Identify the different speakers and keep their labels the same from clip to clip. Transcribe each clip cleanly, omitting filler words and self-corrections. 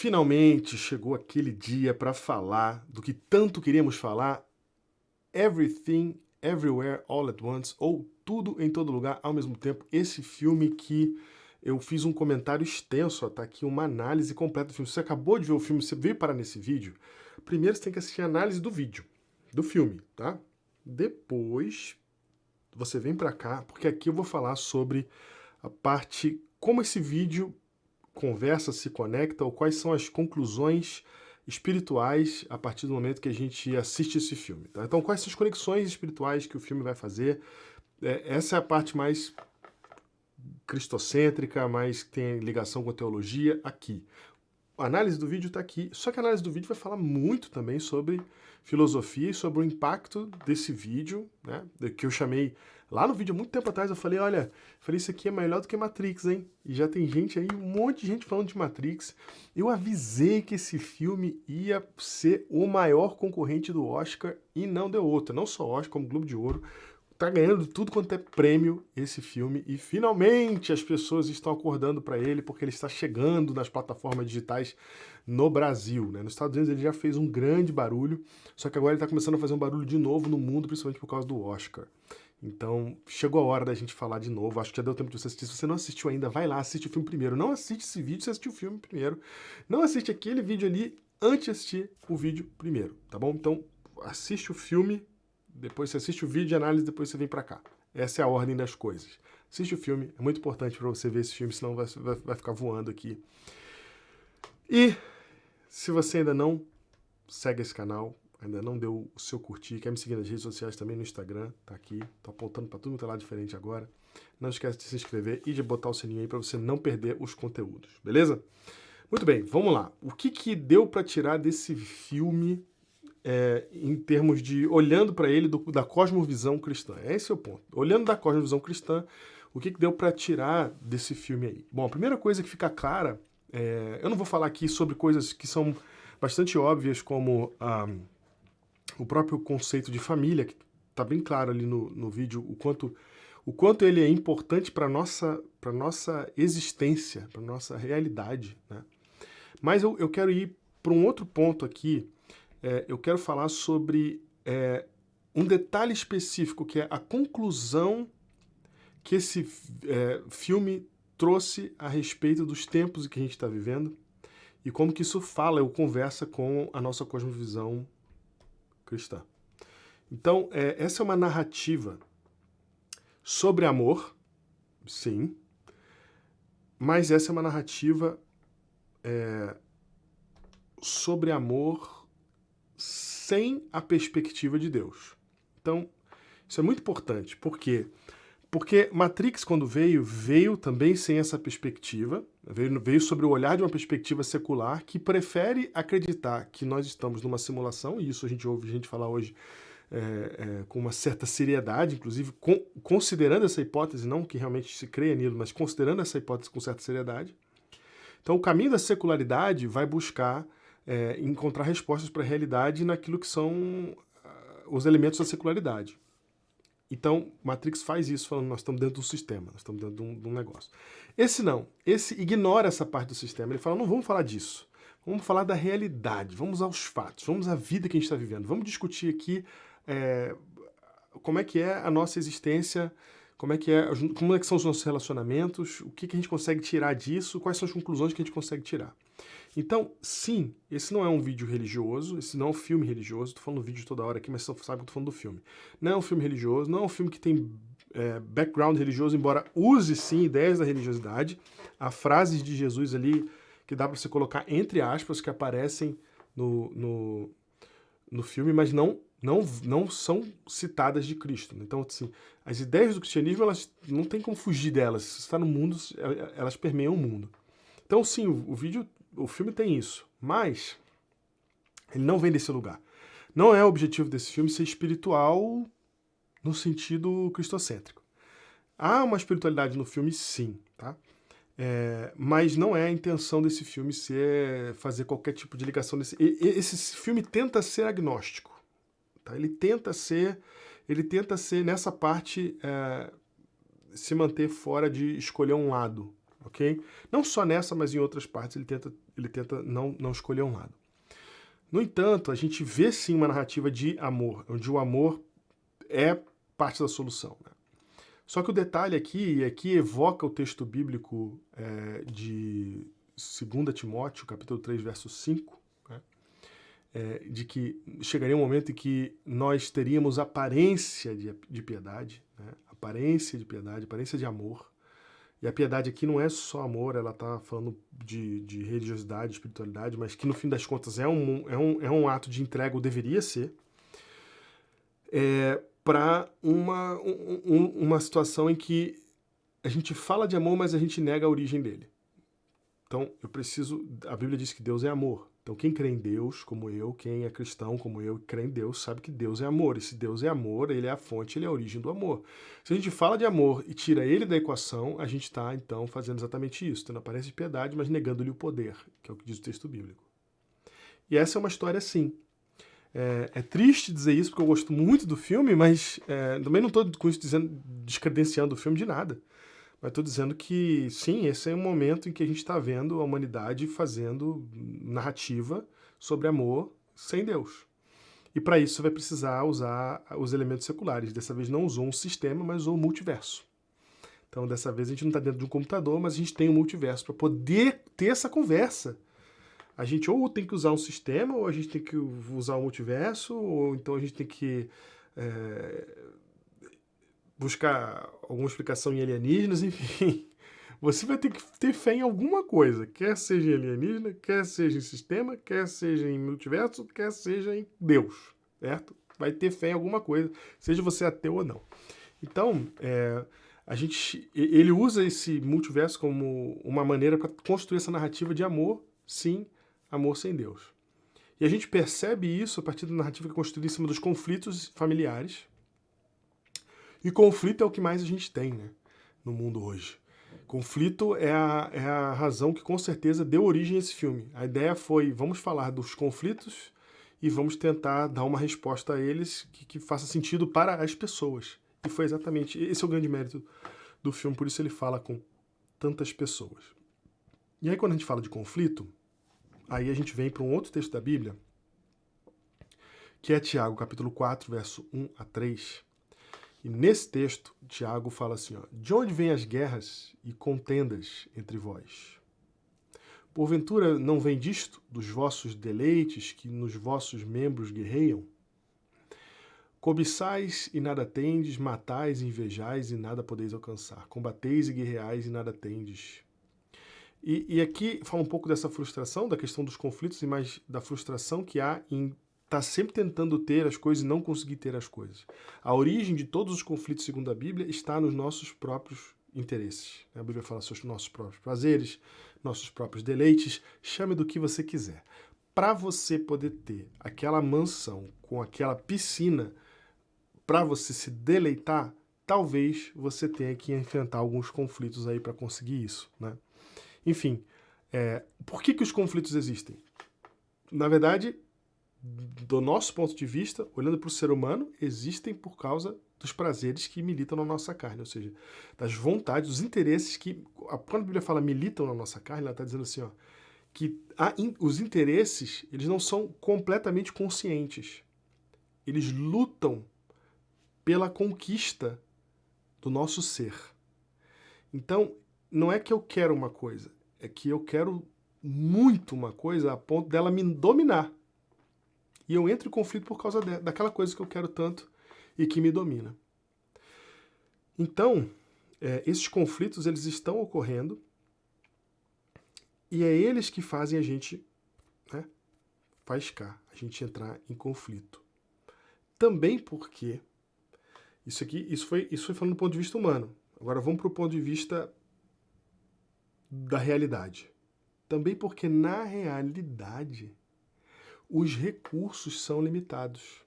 Speaker 1: Finalmente chegou aquele dia para falar do que tanto queríamos falar, Everything, Everywhere, All at Once, ou Tudo em Todo Lugar ao mesmo tempo. Esse filme que eu fiz um comentário extenso, ó, tá aqui uma análise completa do filme. Se você acabou de ver o filme, você veio parar nesse vídeo, primeiro você tem que assistir a análise do vídeo, do filme, tá? Depois você vem para cá, porque aqui eu vou falar sobre a parte, como esse vídeo conversa, se conecta, ou quais são as conclusões espirituais a partir do momento que a gente assiste esse filme. Tá? Então, quais são as conexões espirituais que o filme vai fazer? Essa é a parte mais cristocêntrica, mais que tem ligação com a teologia aqui. A análise do vídeo está aqui, só que a análise do vídeo vai falar muito também sobre filosofia e sobre o impacto desse vídeo, né, que eu chamei lá no vídeo, há muito tempo atrás, eu falei, olha, isso aqui é melhor do que Matrix, hein? E já tem gente aí, um monte de gente falando de Matrix. Eu avisei que esse filme ia ser o maior concorrente do Oscar e não deu outra, não só Oscar, como Globo de Ouro. Tá ganhando tudo quanto é prêmio esse filme e finalmente as pessoas estão acordando para ele porque ele está chegando nas plataformas digitais no Brasil, né? Nos Estados Unidos ele já fez um grande barulho, só que agora ele está começando a fazer um barulho de novo no mundo, principalmente por causa do Oscar. Então, chegou a hora da gente falar de novo. Acho que já deu tempo de você assistir. Se você não assistiu ainda, vai lá, assiste o filme primeiro. Não assiste esse vídeo, você assistiu o filme primeiro. Não assiste aquele vídeo ali antes de assistir o vídeo primeiro, tá bom? Então, assiste o filme, depois você assiste o vídeo de análise, depois você vem pra cá. Essa é a ordem das coisas. Assiste o filme, é muito importante pra você ver esse filme, senão vai ficar voando aqui. E se você ainda não segue esse canal, ainda não deu o seu curtir, quer me seguir nas redes sociais também, no Instagram, tá aqui, tô apontando pra tudo que tá lá diferente agora. Não esquece de se inscrever e de botar o sininho aí pra você não perder os conteúdos, beleza? Muito bem, vamos lá. O que deu pra tirar desse filme em termos de, olhando para ele da cosmovisão cristã? Esse é o ponto. Olhando da cosmovisão cristã, o que deu para tirar desse filme aí? Bom, a primeira coisa que fica clara, eu não vou falar aqui sobre coisas que são bastante óbvias, como o próprio conceito de família, que está bem claro ali no vídeo, o quanto ele é importante para nossa existência, para nossa realidade, né? Mas eu quero ir para um outro ponto aqui. Eu quero falar sobre um detalhe específico, que é a conclusão que esse filme trouxe a respeito dos tempos que a gente está vivendo e como que isso fala ou conversa com a nossa cosmovisão cristã. Então, essa é uma narrativa sobre amor, sim, mas essa é uma narrativa sobre amor sem a perspectiva de Deus. Então, isso é muito importante. Por quê? Porque Matrix, quando veio também sem essa perspectiva, veio sobre o olhar de uma perspectiva secular que prefere acreditar que nós estamos numa simulação, e isso a gente ouve gente falar hoje com uma certa seriedade, inclusive considerando essa hipótese, não que realmente se creia nisso, mas considerando essa hipótese com certa seriedade. Então, o caminho da secularidade vai buscar encontrar respostas para a realidade naquilo que são os elementos da secularidade. Então, Matrix faz isso, falando, nós estamos dentro de um sistema, nós estamos dentro de um negócio. Esse não, esse ignora essa parte do sistema, ele fala, não vamos falar disso, vamos falar da realidade, vamos aos fatos, vamos à vida que a gente está vivendo, vamos discutir aqui como é que é a nossa existência, como é que são os nossos relacionamentos, o que a gente consegue tirar disso, quais são as conclusões que a gente consegue tirar. Então, sim, esse não é um vídeo religioso, esse não é um filme religioso, tô falando do vídeo toda hora aqui, mas você sabe que eu tô falando do filme. Não é um filme religioso, não é um filme que tem background religioso, embora use sim ideias da religiosidade. Há frases de Jesus ali que dá para você colocar entre aspas, que aparecem no filme, mas não são citadas de Cristo. Então, assim, as ideias do cristianismo, elas não tem como fugir delas. Se você está no mundo, elas permeiam o mundo. Então, sim, o filme tem isso, mas ele não vem desse lugar. Não é o objetivo desse filme ser espiritual no sentido cristocêntrico. Há uma espiritualidade no filme, sim, tá? Mas não é a intenção desse filme fazer qualquer tipo de ligação. Esse filme tenta ser agnóstico. Tá? Ele tenta ser nessa parte, se manter fora de escolher um lado. ok? Não só nessa, mas em outras partes ele tenta não escolher um lado. No entanto, a gente vê sim uma narrativa de amor, onde o amor é parte da solução, né? Só que o detalhe aqui, e aqui evoca o texto bíblico de 2 Timóteo, capítulo 3, verso 5, né? De que chegaria um momento em que nós teríamos aparência de piedade, né? Aparência de piedade, aparência de amor. E a piedade aqui não é só amor, ela está falando de religiosidade, espiritualidade, mas que no fim das contas é um ato de entrega, ou deveria ser, para uma situação em que a gente fala de amor, mas a gente nega a origem dele. Então, a Bíblia diz que Deus é amor. Então, quem crê em Deus, como eu, quem é cristão, como eu, crê em Deus, sabe que Deus é amor. E se Deus é amor, ele é a fonte, ele é a origem do amor. Se a gente fala de amor e tira ele da equação, a gente está, então, fazendo exatamente isso, tendo aparência de piedade, mas negando-lhe o poder, que é o que diz o texto bíblico. E essa é uma história assim. É triste dizer isso, porque eu gosto muito do filme, mas também não estou com isso descredenciando o filme de nada. Mas estou dizendo que, sim, esse é um momento em que a gente está vendo a humanidade fazendo narrativa sobre amor sem Deus. E para isso vai precisar usar os elementos seculares. Dessa vez não usou um sistema, mas usou o multiverso. Então, dessa vez a gente não está dentro de um computador, mas a gente tem um multiverso para poder ter essa conversa. A gente ou tem que usar um sistema, ou a gente tem que usar o multiverso, ou então a gente tem que buscar alguma explicação em alienígenas, enfim. Você vai ter que ter fé em alguma coisa, quer seja em alienígena, quer seja em sistema, quer seja em multiverso, quer seja em Deus, certo? Vai ter fé em alguma coisa, seja você ateu ou não. Então, ele usa esse multiverso como uma maneira para construir essa narrativa de amor, sim, amor sem Deus. E a gente percebe isso a partir da narrativa que é construída em cima dos conflitos familiares. E conflito é o que mais a gente tem, né, no mundo hoje. Conflito é a razão que com certeza deu origem a esse filme. A ideia foi, vamos falar dos conflitos e vamos tentar dar uma resposta a eles que faça sentido para as pessoas. E foi exatamente, esse é o grande mérito do filme, por isso ele fala com tantas pessoas. E aí quando a gente fala de conflito, aí a gente vem para um outro texto da Bíblia, que é Tiago, capítulo 4, verso 1 a 3. E nesse texto, Tiago fala assim, ó, de onde vêm as guerras e contendas entre vós? Porventura não vem disto, dos vossos deleites que nos vossos membros guerreiam? Cobiçais e nada tendes, matais e invejais e nada podeis alcançar. Combateis e guerreais e nada tendes. E aqui fala um pouco dessa frustração, da questão dos conflitos e mais da frustração que há em está sempre tentando ter as coisas e não conseguir ter as coisas. A origem de todos os conflitos, segundo a Bíblia, está nos nossos próprios interesses. A Bíblia fala sobre os nossos próprios prazeres, nossos próprios deleites, chame do que você quiser. Para você poder ter aquela mansão com aquela piscina, para você se deleitar, talvez você tenha que enfrentar alguns conflitos aí para conseguir isso, né? Enfim, por que os conflitos existem? Na verdade, do nosso ponto de vista, olhando para o ser humano, existem por causa dos prazeres que militam na nossa carne, ou seja, das vontades, dos interesses que, quando a Bíblia fala militam na nossa carne, ela está dizendo assim, ó, que os interesses, eles não são completamente conscientes. Eles lutam pela conquista do nosso ser. Então, não é que eu quero uma coisa, é que eu quero muito uma coisa a ponto dela me dominar. E eu entro em conflito por causa daquela coisa que eu quero tanto e que me domina. Então, esses conflitos, eles estão ocorrendo e é eles que fazem a gente, né, faiscar, a gente entrar em conflito. Também porque, isso foi falando do ponto de vista humano. Agora vamos para o ponto de vista da realidade. Também porque, na realidade, os recursos são limitados.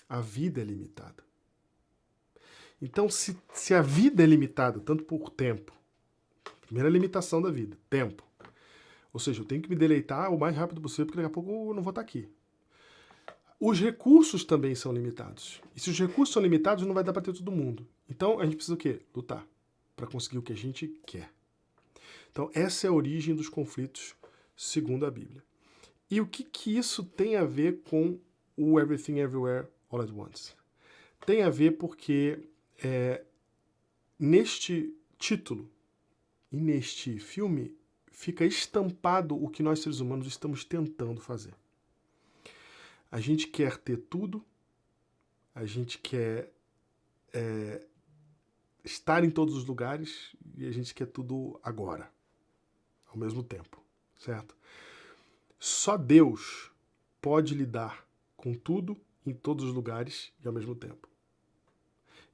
Speaker 1: A vida é limitada. Então, se a vida é limitada, tanto por tempo, primeira limitação da vida, tempo. Ou seja, eu tenho que me deleitar o mais rápido possível, porque daqui a pouco eu não vou estar aqui. Os recursos também são limitados. E se os recursos são limitados, não vai dar para ter todo mundo. Então, a gente precisa o quê? Lutar para conseguir o que a gente quer. Então, essa é a origem dos conflitos, segundo a Bíblia. E o que isso tem a ver com o Everything Everywhere All at Once? Tem a ver porque neste título e neste filme fica estampado o que nós seres humanos estamos tentando fazer. A gente quer ter tudo, a gente quer estar em todos os lugares e a gente quer tudo agora, ao mesmo tempo, certo? Só Deus pode lidar com tudo, em todos os lugares e ao mesmo tempo.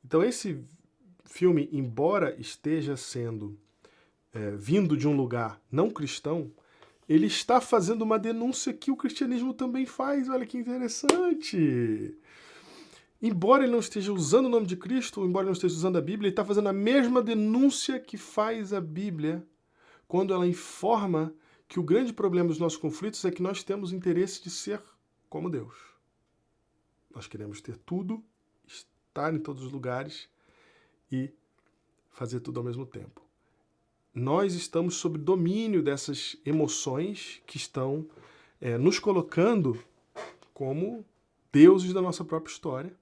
Speaker 1: Então esse filme, embora esteja sendo vindo de um lugar não cristão, ele está fazendo uma denúncia que o cristianismo também faz. Olha que interessante! Embora ele não esteja usando o nome de Cristo, embora ele não esteja usando a Bíblia, ele está fazendo a mesma denúncia que faz a Bíblia quando ela informa que o grande problema dos nossos conflitos é que nós temos interesse de ser como Deus. Nós queremos ter tudo, estar em todos os lugares e fazer tudo ao mesmo tempo. Nós estamos sob domínio dessas emoções que estão nos colocando como deuses da nossa própria história.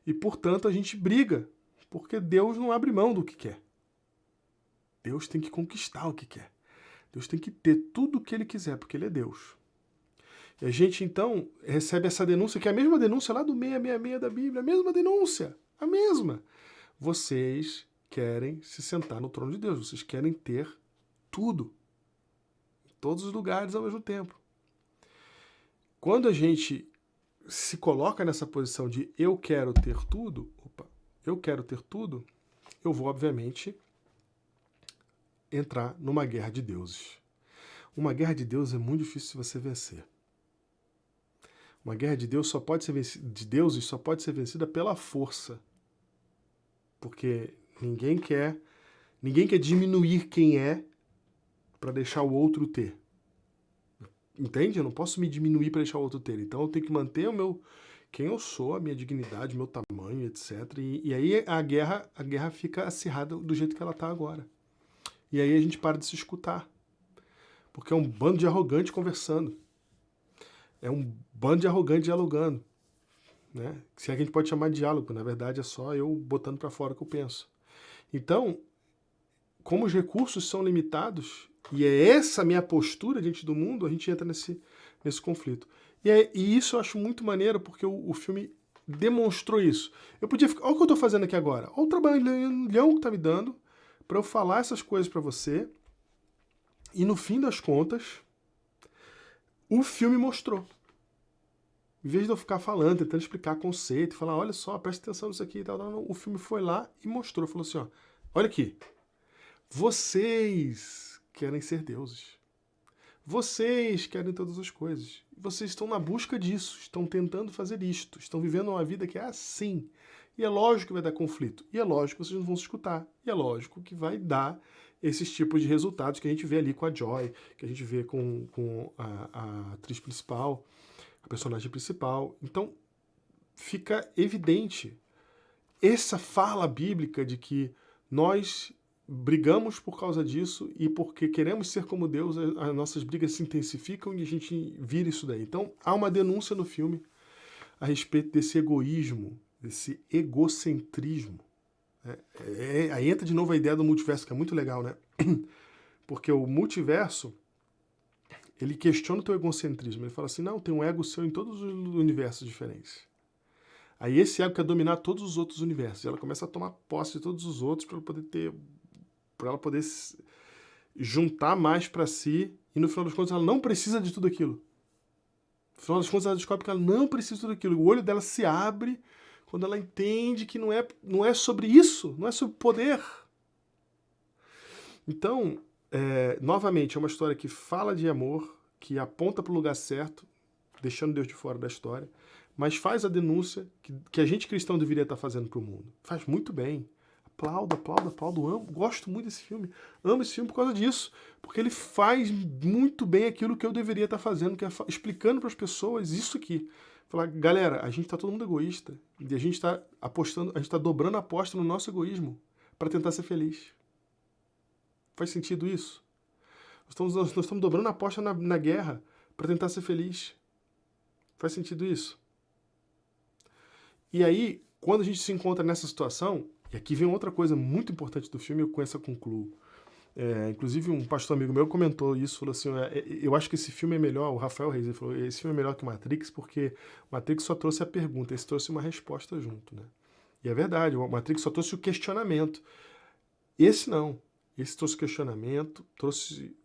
Speaker 1: E, portanto, a gente briga, porque Deus não abre mão do que quer. Deus tem que conquistar o que quer. Deus tem que ter tudo o que Ele quiser, porque Ele é Deus. E a gente, então, recebe essa denúncia, que é a mesma denúncia lá do 666 da Bíblia, a mesma denúncia, a mesma. Vocês querem se sentar no trono de Deus, vocês querem ter tudo, em todos os lugares ao mesmo tempo. Quando a gente se coloca nessa posição de eu quero ter tudo, eu vou, obviamente, entrar numa guerra de deuses. Uma guerra de deuses é muito difícil de você vencer. Uma guerra de Deus deuses só pode ser vencida pela força. Porque ninguém quer diminuir quem é para deixar o outro ter. Entende? Eu não posso me diminuir para deixar o outro ter. Então eu tenho que manter quem eu sou, a minha dignidade, o meu tamanho, etc. E aí a guerra fica acirrada do jeito que ela está agora. E aí a gente para de se escutar. Porque é um bando de arrogante conversando. É um bando de arrogante dialogando. Né? Se a gente pode chamar de diálogo, na verdade é só eu botando para fora o que eu penso. Então, como os recursos são limitados, e é essa a minha postura diante do mundo, a gente entra nesse conflito. E isso eu acho muito maneiro, porque o filme demonstrou isso. Eu podia ficar... Olha o que eu estou fazendo aqui agora. Olha o trabalhão que está me dando para eu falar essas coisas para você. E no fim das contas, o filme mostrou. Em vez de eu ficar falando, tentando explicar conceito, falar, olha só, presta atenção nisso aqui e tal, o filme foi lá e mostrou, falou assim, ó, olha aqui, vocês querem ser deuses. Vocês querem todas as coisas. Vocês estão na busca disso, estão tentando fazer isto, estão vivendo uma vida que é assim. E é lógico que vai dar conflito. E é lógico que vocês não vão se escutar. E é lógico que vai dar esses tipos de resultados que a gente vê ali com a Joy, que a gente vê com a atriz principal, a personagem principal. Então, fica evidente essa fala bíblica de que nós brigamos por causa disso e porque queremos ser como Deus, as nossas brigas se intensificam e a gente vira isso daí. Então, há uma denúncia no filme a respeito desse egoísmo, desse egocentrismo. Aí entra de novo a ideia do multiverso, que é muito legal, né? Porque o multiverso, ele questiona o teu egocentrismo. Ele fala assim, não, tem um ego seu em todos os universos diferentes. Aí esse ego quer dominar todos os outros universos. E ela começa a tomar posse de todos os outros para ela poder juntar mais para si. E no final das contas ela não precisa de tudo aquilo. No final das contas ela descobre que ela não precisa de tudo aquilo. O olho dela se abre quando ela entende que não é sobre isso, não é sobre poder. Então, novamente, é uma história que fala de amor, que aponta para o lugar certo, deixando Deus de fora da história, mas faz a denúncia que a gente cristão deveria estar fazendo para o mundo. Faz muito bem. Aplaudo, amo, gosto muito desse filme. Amo esse filme por causa disso, porque ele faz muito bem aquilo que eu deveria estar fazendo, que é explicando para as pessoas isso aqui. Falar, galera, a gente está todo mundo egoísta, e a gente está apostando, a gente está dobrando a aposta no nosso egoísmo para tentar ser feliz. Faz sentido isso? Nós estamos dobrando a aposta na guerra para tentar ser feliz. Faz sentido isso? E aí, quando a gente se encontra nessa situação, e aqui vem outra coisa muito importante do filme, eu com essa concluo. Inclusive, um pastor amigo meu comentou isso, falou assim, eu acho que esse filme é melhor, o Rafael Reis, ele falou, esse filme é melhor que Matrix, porque Matrix só trouxe a pergunta, esse trouxe uma resposta junto, né? E é verdade, o Matrix só trouxe o questionamento. Esse não. Esse trouxe questionamento, trouxe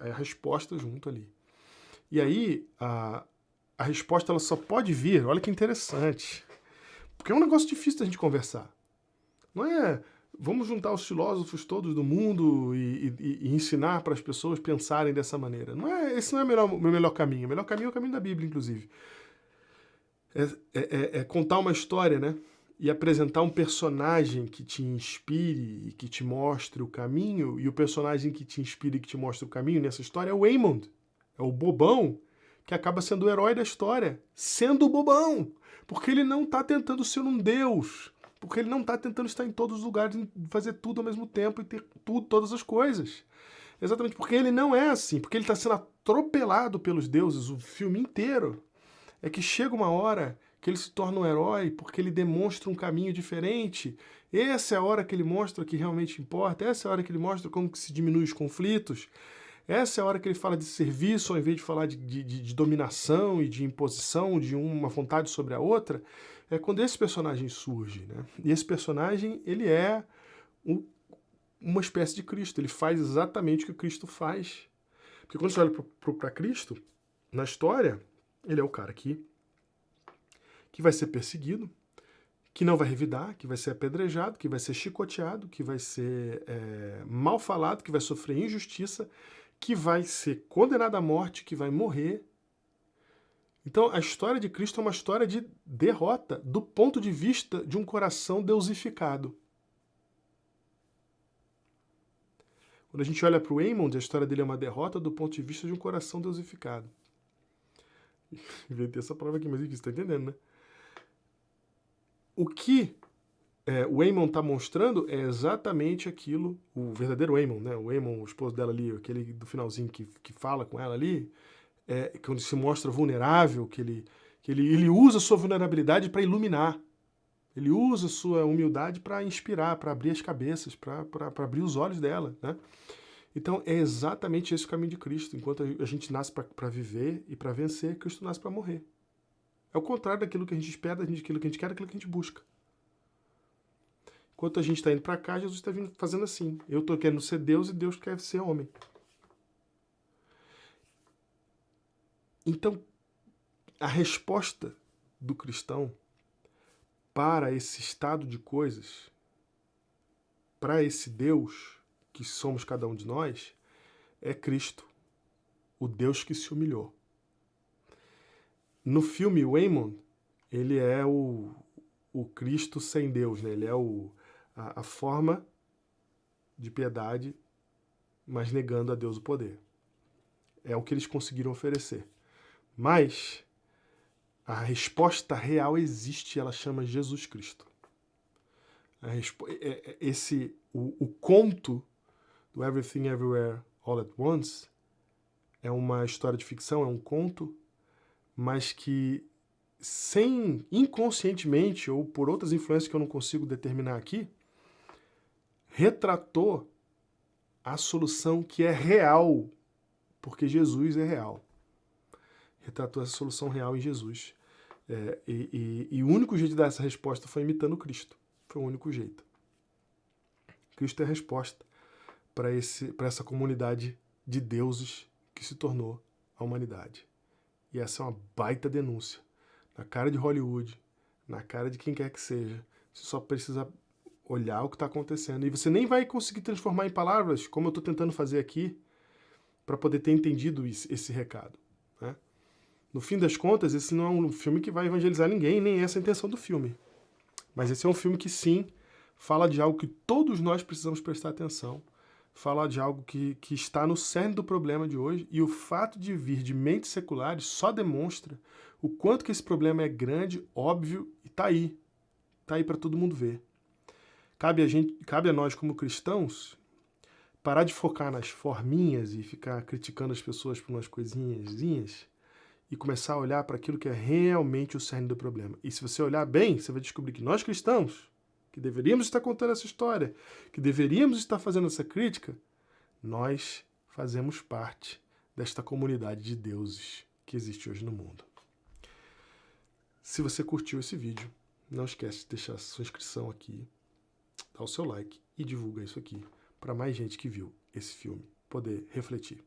Speaker 1: a resposta junto ali. E aí, a resposta ela só pode vir, olha que interessante, porque é um negócio difícil da gente conversar. Não é, vamos juntar os filósofos todos do mundo e ensinar para as pessoas pensarem dessa maneira. Esse não é o melhor caminho. O melhor caminho é o caminho da Bíblia, inclusive. É contar uma história, né? E apresentar um personagem que te inspire e que te mostre o caminho. E o personagem que te inspira e que te mostra o caminho nessa história é o Waymond. É o bobão que acaba sendo o herói da história. Sendo o bobão. Porque ele não está tentando ser um deus. Porque ele não está tentando estar em todos os lugares, fazer tudo ao mesmo tempo e ter tudo, todas as coisas. Exatamente porque ele não é assim. Porque ele está sendo atropelado pelos deuses o filme inteiro. É que chega uma hora que ele se torna um herói porque ele demonstra um caminho diferente. Essa é a hora que ele mostra o que realmente importa. Essa é a hora que ele mostra como que se diminui os conflitos. Essa é a hora que ele fala de serviço ao invés de falar de dominação e de imposição de uma vontade sobre a outra. É quando esse personagem surge, né? E esse personagem, ele é uma espécie de Cristo. Ele faz exatamente o que Cristo faz. Porque quando você olha para Cristo, na história, ele é o cara que vai ser perseguido, que não vai revidar, que vai ser apedrejado, que vai ser chicoteado, que vai ser mal falado, que vai sofrer injustiça, que vai ser condenado à morte, que vai morrer. Então, a história de Cristo é uma história de derrota do ponto de vista de um coração deusificado. Quando a gente olha para o Waymond, a história dele é uma derrota do ponto de vista de um coração deusificado. Inventei essa palavra aqui, mas enfim, você está entendendo, né? O que o Waymond está mostrando é exatamente aquilo, o verdadeiro Waymond, né? O Waymond, o esposo dela ali, aquele do finalzinho que fala com ela ali, quando se mostra vulnerável, que ele usa a sua vulnerabilidade para iluminar. Ele usa a sua humildade para inspirar, para abrir as cabeças, para abrir os olhos dela, né? Então, é exatamente esse o caminho de Cristo. Enquanto a gente nasce para viver e para vencer, Cristo nasce para morrer. É o contrário daquilo que a gente espera, daquilo que a gente quer, daquilo que a gente busca. Enquanto a gente está indo para cá, Jesus está vindo fazendo assim. Eu estou querendo ser Deus e Deus quer ser homem. Então, a resposta do cristão para esse estado de coisas, para esse Deus que somos cada um de nós, é Cristo, o Deus que se humilhou. No filme Waymond, ele é o Cristo sem Deus, né? Ele é a forma de piedade, mas negando a Deus o poder. É o que eles conseguiram oferecer. Mas a resposta real existe, ela chama Jesus Cristo. O conto do Everything Everywhere All at Once é uma história de ficção, é um conto, mas que inconscientemente ou por outras influências que eu não consigo determinar aqui, retratou a solução que é real, porque Jesus é real. Retratou essa solução real em Jesus. E o único jeito de dar essa resposta foi imitando Cristo. Foi o único jeito. Cristo é a resposta para essa comunidade de deuses que se tornou a humanidade. E essa é uma baita denúncia. Na cara de Hollywood, na cara de quem quer que seja. Você só precisa olhar o que está acontecendo. E você nem vai conseguir transformar em palavras, como eu estou tentando fazer aqui, para poder ter entendido esse recado. Né? No fim das contas, esse não é um filme que vai evangelizar ninguém, nem essa é a intenção do filme. Mas esse é um filme que, sim, fala de algo que todos nós precisamos prestar atenção. Fala de algo que está no cerne do problema de hoje. E o fato de vir de mentes seculares só demonstra o quanto que esse problema é grande, óbvio, e está aí. Está aí para todo mundo ver. Cabe a nós, como cristãos, parar de focar nas forminhas e ficar criticando as pessoas por umas coisinhas e começar a olhar para aquilo que é realmente o cerne do problema. E se você olhar bem, você vai descobrir que nós cristãos, que deveríamos estar contando essa história, que deveríamos estar fazendo essa crítica, nós fazemos parte desta comunidade de deuses que existe hoje no mundo. Se você curtiu esse vídeo, não esquece de deixar sua inscrição aqui, dar o seu like e divulga isso aqui para mais gente que viu esse filme poder refletir.